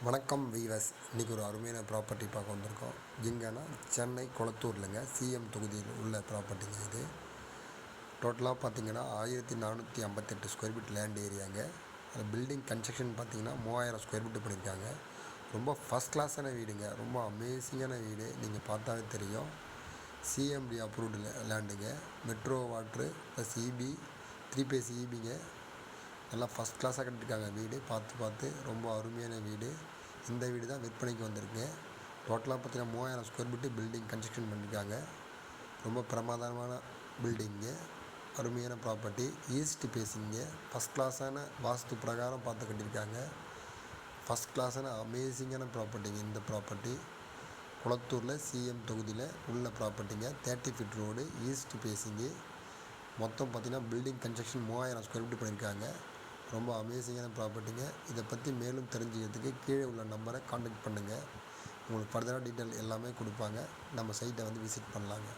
வணக்கம் வீவர்ஸ். இன்றைக்கி ஒரு அருமையான ப்ராப்பர்ட்டி பார்க்க வந்திருக்கோம். எங்கன்னா சென்னை கொளத்தூர்லங்க சிஎம் தொகுதியில் உள்ள ப்ராப்பர்ட்டிங்க இது. டோட்டலாக பார்த்தீங்கன்னா 1458 ஸ்கொயர் ஃபீட் லேண்ட் ஏரியாங்க. அந்த பில்டிங் கன்ஸ்ட்ரக்ஷன் பார்த்தீங்கன்னா 3000 ஸ்கொயர் ஃபீட்டு பண்ணியிருக்காங்க. ரொம்ப ஃபஸ்ட் கிளாஸான வீடுங்க, ரொம்ப அமேசிங்கான வீடு. நீங்கள் பார்த்தாவே தெரியும். சிஎம்டி அப்ரூவ்டு லேண்டுங்க. Metro water plus EB 3 phase இபிங்க. நல்லா ஃபஸ்ட் கிளாஸாக கட்டியிருக்காங்க வீடு. பார்த்து ரொம்ப அருமையான வீடு. இந்த வீடு தான் விற்பனைக்கு வந்திருக்கு. டோட்டலாக பார்த்தீங்கன்னா 3000 ஸ்கொயர் ஃபீட்டு பில்டிங் கன்ஸ்ட்ரக்ஷன் பண்ணியிருக்காங்க. ரொம்ப பிரமாதமான பில்டிங்கு, அருமையான ப்ராப்பர்ட்டி. ஈஸ்ட் பேஸிங்கு, ஃபஸ்ட் கிளாஸான வாஸ்து பிரகாரம் பார்த்து கட்டியிருக்காங்க. ஃபஸ்ட் கிளாஸான அமேசிங்கான ப்ராப்பர்ட்டிங்க இந்த ப்ராப்பர்ட்டி. குளத்தூரில் சிஎம் தொகுதியில் உள்ள ப்ராப்பர்ட்டிங்க. 30 ஃபீட் ரோடு, ஈஸ்ட் பேஸிங்கு. மொத்தம் பார்த்திங்கன்னா பில்டிங் கன்ஸ்ட்ரக்ஷன் 3000 ஸ்கொயர் ஃபீட் பண்ணியிருக்காங்க. ரொம்ப அமேசிங்கான ப்ராப்பர்ட்டிங்க. இதை பற்றி மேலும் தெரிஞ்சுக்கிறதுக்கு கீழே உள்ள நம்பரை கான்டாக்ட் பண்ணுங்கள். உங்களுக்கு ஃபர்தராக டீட்டெயில் எல்லாமே கொடுப்பாங்க. நம்ம சைட்டை வந்து விசிட் பண்ணலாங்க.